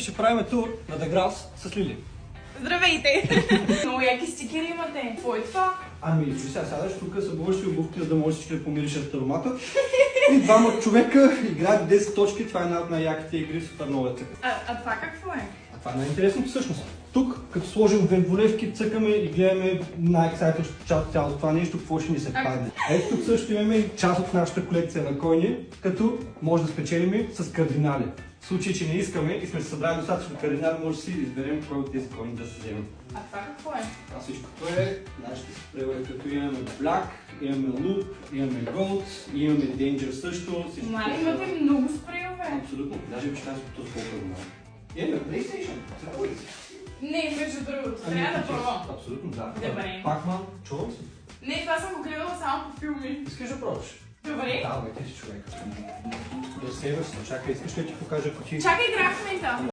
ще правим тур на Даграс с Лили. Здравейте! Много яки стикери имате. Какво е това? Ами, виж сега сядаш тук, събуваш си обувки, за да можеш всички да помириш от аромата. И двама човека играят 10 точки, това е една от най-яките игри в Суперновата. А това какво е? А това е най-интересното всъщност. Тук, като сложим вентволевки, цъкаме и гледаме най-ексайтващата част от цялото това нещо, какво ще ни се падне. Ето тук също имаме и част от нашата колекция на койни, като може да спечелим с кардинали. В случай, че не искаме и сме събрали достатъчно кардинали, може да си изберем кой от тези койни да се вземем. А това какво е? Това всичкото е нашите спрейове, като имаме Black, имаме Loop, имаме Gold, имаме Danger също. Мали, имате много спрейове. Абсолютно, даже виж тази от колко е много. Имаме PlayStation, църква ли си? Не, между другото, трябва да пробвам. Абсолютно, да. Добре. Пакман, чувам си. Не, това съм го гледала само по филми. Искаш да пробваш? Добре. Да, бе, ти си човек. Да севаш, чакай, искаш ли да ти покажа кутии? Чакай, игра в момента.